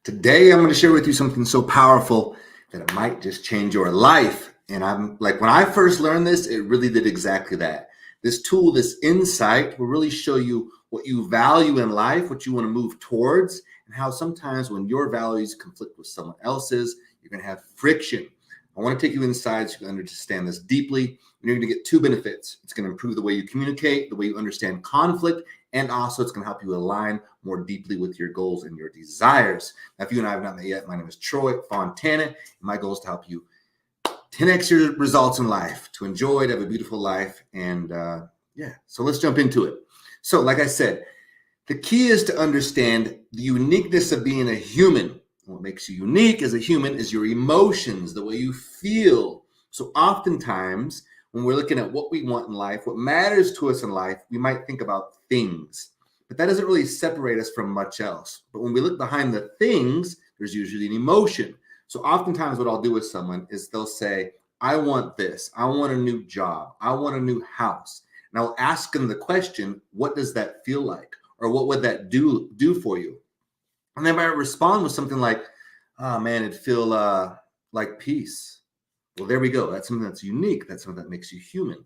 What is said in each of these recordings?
Today, I'm going to share with you something so powerful that it might just change your life. And I'm like, when I first learned this, it really did exactly that. This tool, this insight will really show you what you value in life, what you want to move towards, and how sometimes when your values conflict with someone else's, you're going to have friction. I want to take you inside so you can understand this deeply. And you're going to get two benefits. It's going to improve the way you communicate, the way you understand conflict, and also it's going to help you align more deeply with your goals and your desires. Now, if you and I have not met yet, my name is Troy Fontana, and my goal is to help you 10x your results in life, to enjoy, to have a beautiful life. And so let's jump into it. So like I said, the key is to understand the uniqueness of being a human. What makes you unique as a human is your emotions, the way you feel. So oftentimes, when we're looking at what we want in life, what matters to us in life, we might think about things, but that doesn't really separate us from much else. But when we look behind the things, there's usually an emotion. So oftentimes what I'll do with someone is they'll say, I want this. I want a new job. I want a new house. And I'll ask them the question, what does that feel like? Or what would that do for you? And they might respond with something like, oh man, it'd feel like peace. Well, there we go. That's something that's unique. That's something that makes you human.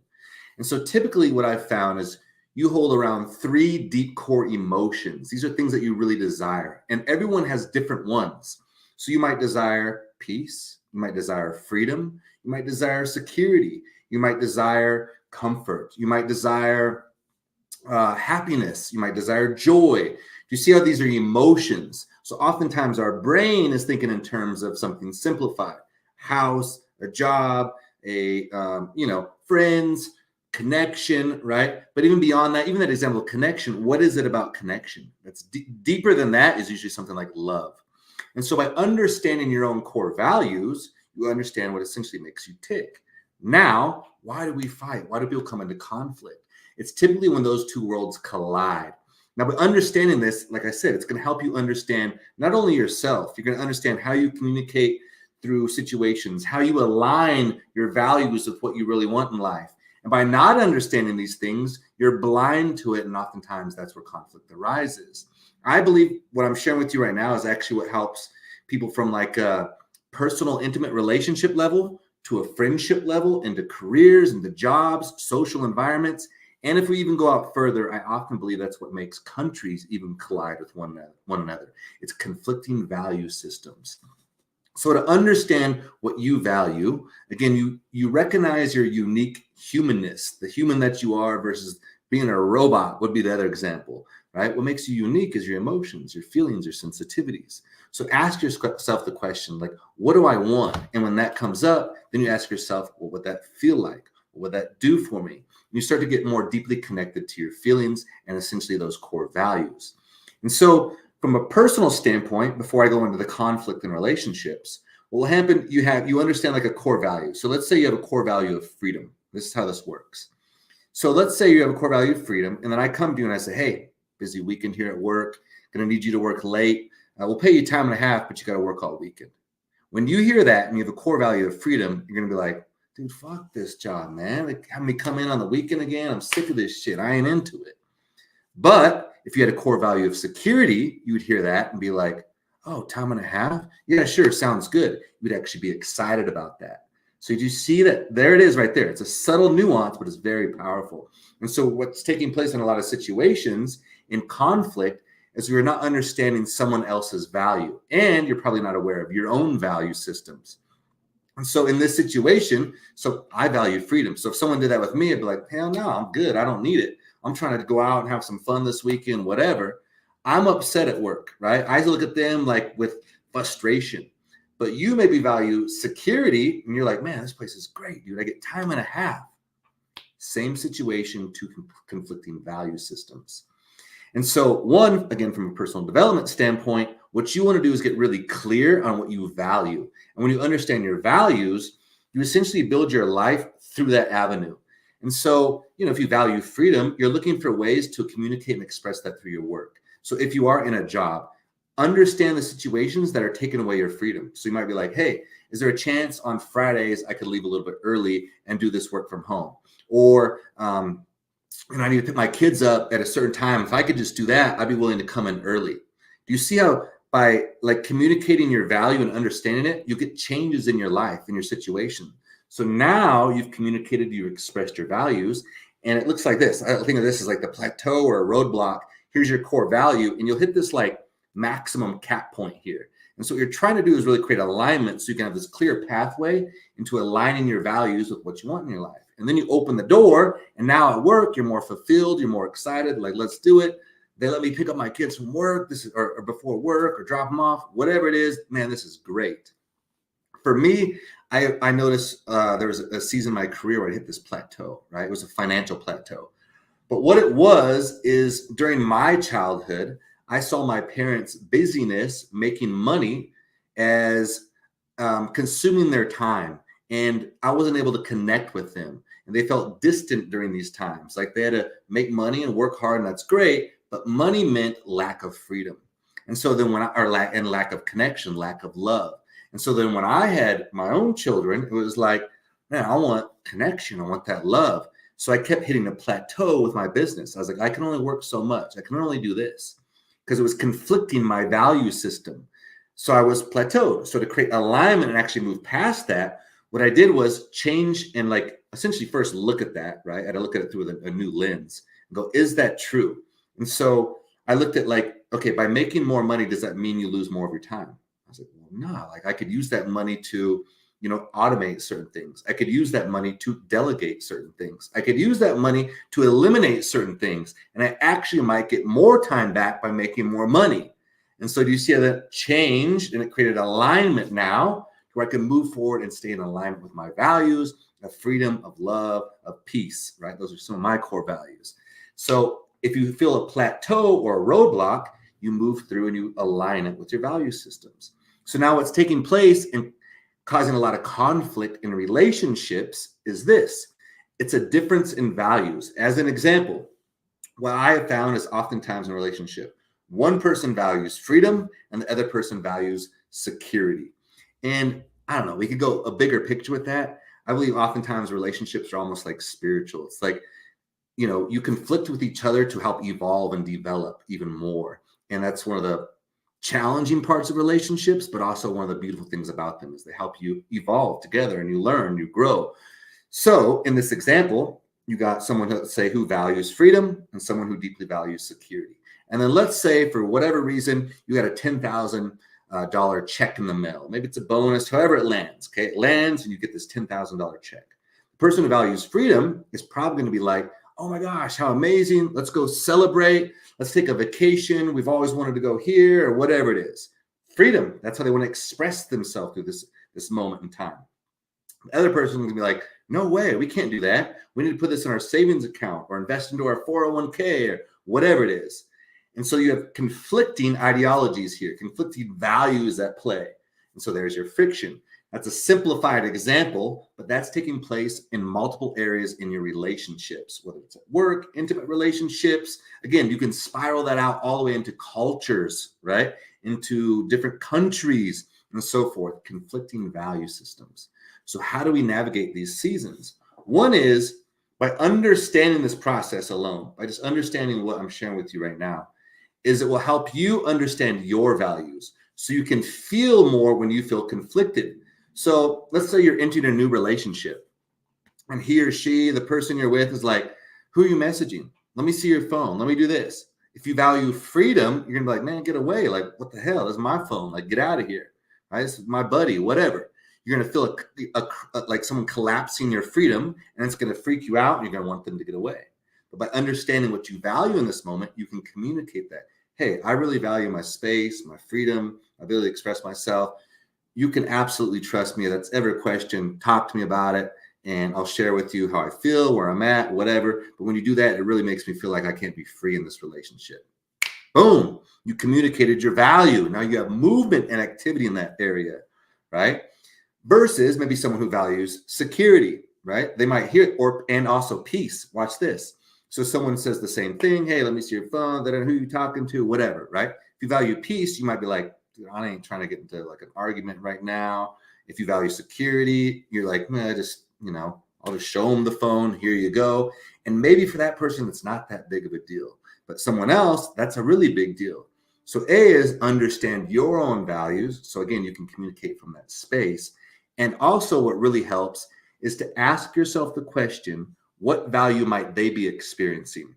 And so typically what I've found is you hold around 3 deep core emotions. These are things that you really desire. And everyone has different ones. So you might desire peace. You might desire freedom. You might desire security. You might desire comfort. You might desire happiness. You might desire joy. You see how these are emotions? So oftentimes our brain is thinking in terms of something simplified: house, a job, friends, connection, right? But even beyond that, even that example of connection, what is it about connection? That's deeper than that is usually something like love. And so by understanding your own core values, you understand what essentially makes you tick. Now, why do we fight? Why do people come into conflict? It's typically when those two worlds collide. Now, by understanding this, like I said, it's going to help you understand not only yourself, you're going to understand how you communicate through situations, how you align your values with what you really want in life. And by not understanding these things, you're blind to it. And oftentimes that's where conflict arises. I believe what I'm sharing with you right now is actually what helps people from like a personal, intimate relationship level to a friendship level, into careers, into jobs, social environments. And if we even go out further, I often believe that's what makes countries even collide with one another. It's conflicting value systems. So to understand what you value, again, you recognize your unique humanness, the human that you are versus being a robot would be the other example, right? What makes you unique is your emotions, your feelings, your sensitivities. So ask yourself the question, like, what do I want? And when that comes up, then you ask yourself, what would that feel like? What would that do for me? And you start to get more deeply connected to your feelings and essentially those core values. And so from a personal standpoint, before I go into the conflict in relationships, what will happen, you understand like a core value. So let's say you have a core value of freedom. This is how this works. So let's say you have a core value of freedom, and then I come to you and I say, hey, busy weekend here at work, gonna need you to work late. We'll pay you time and a half, but you got to work all weekend. When you hear that and you have a core value of freedom, you're gonna be like, dude, fuck this job, man. Like, have me come in on the weekend again. I'm sick of this shit. I ain't into it. But if you had a core value of security, you would hear that and be like, oh, time and a half? Yeah, sure, sounds good. You would actually be excited about that. So you see that? There it is right there. It's a subtle nuance, but it's very powerful. And so what's taking place in a lot of situations in conflict is we're not understanding someone else's value, and you're probably not aware of your own value systems. And so in this situation, so I value freedom. So if someone did that with me, I'd be like, hell no, I'm good. I don't need it. I'm trying to go out and have some fun this weekend, whatever. I'm upset at work, right? I look at them like with frustration. But you maybe value security, and you're like, man, this place is great, dude. I get time and a half. Same situation, two conflicting value systems. And so one, again, from a personal development standpoint, what you want to do is get really clear on what you value. And when you understand your values, you essentially build your life through that avenue. And so, if you value freedom, you're looking for ways to communicate and express that through your work. So if you are in a job, understand the situations that are taking away your freedom. So you might be like, hey, is there a chance on Fridays I could leave a little bit early and do this work from home? Or, I need to pick my kids up at a certain time. If I could just do that, I'd be willing to come in early. Do you see how by like communicating your value and understanding it, you get changes in your life, in your situation. So now you've communicated, you expressed your values, and it looks like this. I think of this as like the plateau or a roadblock. Here's your core value, and you'll hit this like maximum cap point here. And so what you're trying to do is really create alignment so you can have this clear pathway into aligning your values with what you want in your life. And then you open the door, and now at work, you're more fulfilled, you're more excited, like, let's do it. They let me pick up my kids from work, this is or before work, or drop them off, whatever it is. Man, this is great. For me, I noticed there was a season in my career where I hit this plateau, right? It was a financial plateau. But what it was is during my childhood, I saw my parents' busyness making money as consuming their time. And I wasn't able to connect with them. And they felt distant during these times. Like they had to make money and work hard, and that's great. But money meant lack of freedom. And so then lack of connection, lack of love. And so then when I had my own children, it was like, man, I want connection. I want that love. So I kept hitting a plateau with my business. I was like, I can only work so much. I can only do this because it was conflicting my value system. So I was plateaued. So to create alignment and actually move past that, what I did was change and like essentially first look at that, right? I had to look at it through a new lens and go, is that true? And so I looked at like, okay, by making more money, does that mean you lose more of your time? I was like, well, no, like I could use that money to, automate certain things. I could use that money to delegate certain things. I could use that money to eliminate certain things. And I actually might get more time back by making more money. And so do you see how that changed and it created alignment now where I can move forward and stay in alignment with my values of freedom, of love, of peace, right? Those are some of my core values. So if you feel a plateau or a roadblock, you move through and you align it with your value systems. So now what's taking place and causing a lot of conflict in relationships is this. It's a difference in values. As an example, what I have found is oftentimes in a relationship, one person values freedom and the other person values security. And I don't know, we could go a bigger picture with that. I believe oftentimes relationships are almost like spiritual. It's like, you conflict with each other to help evolve and develop even more. And that's one of the challenging parts of relationships, but also one of the beautiful things about them is they help you evolve together and you learn, you grow. So in this example, you got someone, let's say, who values freedom and someone who deeply values security. And then let's say for whatever reason, you got a $10,000 check in the mail. Maybe it's a bonus, however it lands. Okay, it lands and you get this $10,000 check. The person who values freedom is probably going to be like, oh my gosh, how amazing. Let's go celebrate. Let's take a vacation. We've always wanted to go here or whatever it is. Freedom. That's how they want to express themselves through this moment in time. The other person is going to be like, no way, we can't do that. We need to put this in our savings account or invest into our 401k or whatever it is. And so you have conflicting ideologies here, conflicting values at play. And so there's your friction. That's a simplified example, but that's taking place in multiple areas in your relationships, whether it's at work, intimate relationships. Again, you can spiral that out all the way into cultures, right? Into different countries and so forth, conflicting value systems. So how do we navigate these seasons? One is by understanding this process alone, by just understanding what I'm sharing with you right now, is it will help you understand your values so you can feel more when you feel conflicted. So let's say you're entering a new relationship and he or she, the person you're with, is like, who are you messaging? Let me see your phone. Let me do this. If you value freedom, you're gonna be like, man, get away. Like, what the hell? This is my phone. Like, get out of here. Right? This is my buddy, whatever. You're gonna feel like someone collapsing your freedom, and it's gonna freak you out, and you're gonna want them to get away. But by understanding what you value in this moment, you can communicate that. Hey, I really value my space, my freedom, my ability to express myself. You can absolutely trust me. That's ever a question. Talk to me about it, and I'll share with you how I feel, where I'm at, whatever. But when you do that, it really makes me feel like I can't be free in this relationship. Boom. You communicated your value. Now you have movement and activity in that area, right? Versus maybe someone who values security, right? They might hear it, and also peace. Watch this. So someone says the same thing. Hey, let me see your phone. They don't know who you're talking to, whatever, right? If you value peace, you might be like, dude, I ain't trying to get into like an argument right now. If you value security, you're like, man, I'll just show them the phone. Here you go. And maybe for that person, it's not that big of a deal. But someone else, that's a really big deal. So A is understand your own values. So again, you can communicate from that space. And also what really helps is to ask yourself the question, what value might they be experiencing?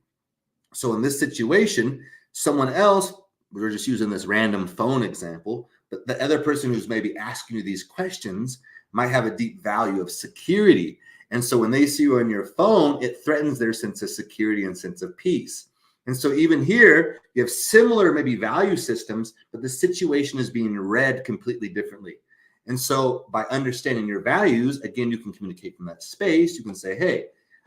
So in this situation, someone else, we're just using this random phone example, but the other person who's maybe asking you these questions might have a deep value of security. And so when they see you on your phone, it threatens their sense of security and sense of peace. And so even here, you have similar maybe value systems, but the situation is being read completely differently. And so by understanding your values, again, you can communicate from that space. You can say, hey,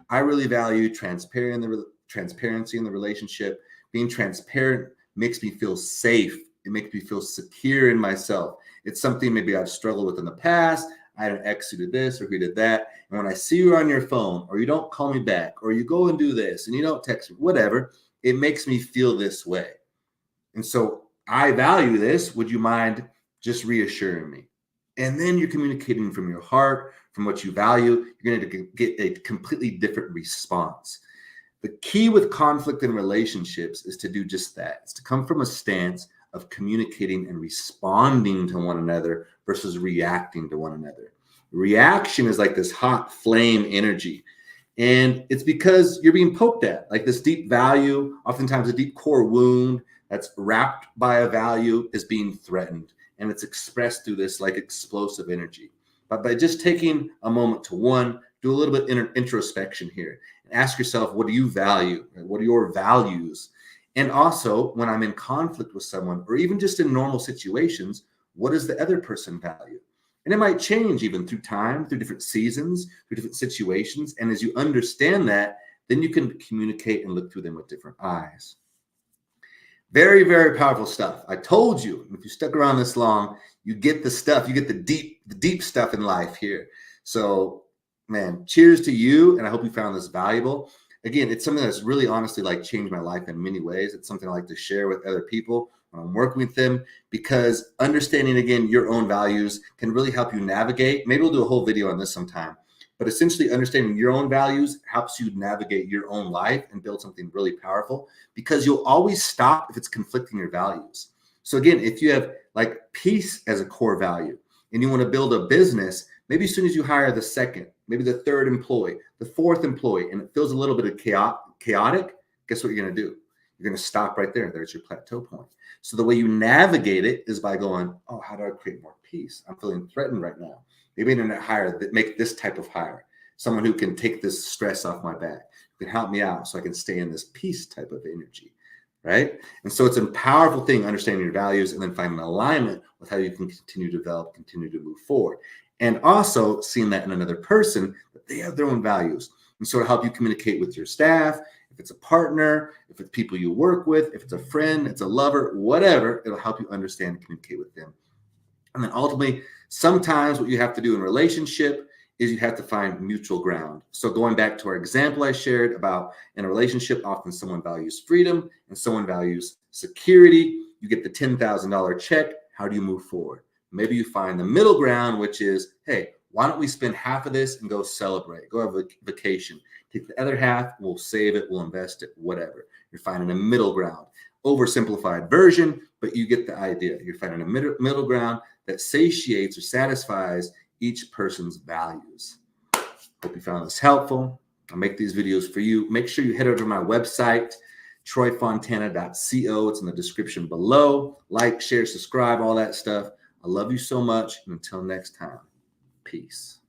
I really value transparency in the relationship. Being transparent makes me feel safe. It makes me feel secure in myself. It's something maybe I've struggled with in the past. I had an ex who did this or who did that. And when I see you on your phone, or you don't call me back, or you go and do this and you don't text me, whatever, it makes me feel this way. And so I value this. Would you mind just reassuring me? And then you're communicating from your heart, from what you value. You're going to get a completely different response. The key with conflict in relationships is to do just that. It's to come from a stance of communicating and responding to one another versus reacting to one another. Reaction is like this hot flame energy. And it's because you're being poked at, like this deep value, oftentimes a deep core wound that's wrapped by a value is being threatened. And it's expressed through this like explosive energy. But by just taking a moment to do a little bit introspection here and ask yourself, what do you value? What are your values? And also, when I'm in conflict with someone, or even just in normal situations, what does the other person value? And it might change even through time, through different seasons, through different situations. And as you understand that, then you can communicate and look through them with different eyes. Very, very powerful stuff. I told you, if you stuck around this long, you get the stuff, you get the deep stuff in life here. So, man, cheers to you. And I hope you found this valuable. Again, it's something that's really honestly like changed my life in many ways. It's something I like to share with other people when I'm working with them, because understanding, again, your own values can really help you navigate. Maybe we'll do a whole video on this sometime. But essentially understanding your own values helps you navigate your own life and build something really powerful, because you'll always stop if it's conflicting your values. So again, if you have like peace as a core value and you want to build a business, maybe as soon as you hire the second, maybe the third employee, the fourth employee, and it feels a little bit of chaotic, guess what you're going to do? You're going to stop right there. There's your plateau point. So the way you navigate it is by going, oh, how do I create more peace? I'm feeling threatened right now. Maybe an internet hire that make this type of hire, someone who can take this stress off my back, who can help me out so I can stay in this peace type of energy, right? And so it's a powerful thing, understanding your values and then finding alignment with how you can continue to develop, continue to move forward. And also seeing that in another person, that they have their own values. And so to help you communicate with your staff, if it's a partner, if it's people you work with, if it's a friend, it's a lover, whatever, it'll help you understand and communicate with them. And then ultimately, sometimes what you have to do in relationship is you have to find mutual ground. So going back to our example I shared about in a relationship, often someone values freedom and someone values security. You get the $10,000 check. How do you move forward? Maybe you find the middle ground, which is, hey, why don't we spend half of this and go celebrate, go have a vacation. Take the other half, we'll save it, we'll invest it, whatever. You're finding a middle ground. Oversimplified version, but you get the idea. You're finding a middle ground that satiates or satisfies each person's values. Hope you found this helpful. I'll make these videos for you. Make sure you head over to my website, troyfontana.co. It's in the description below. Like, share, subscribe, all that stuff. I love you so much. And until next time, peace.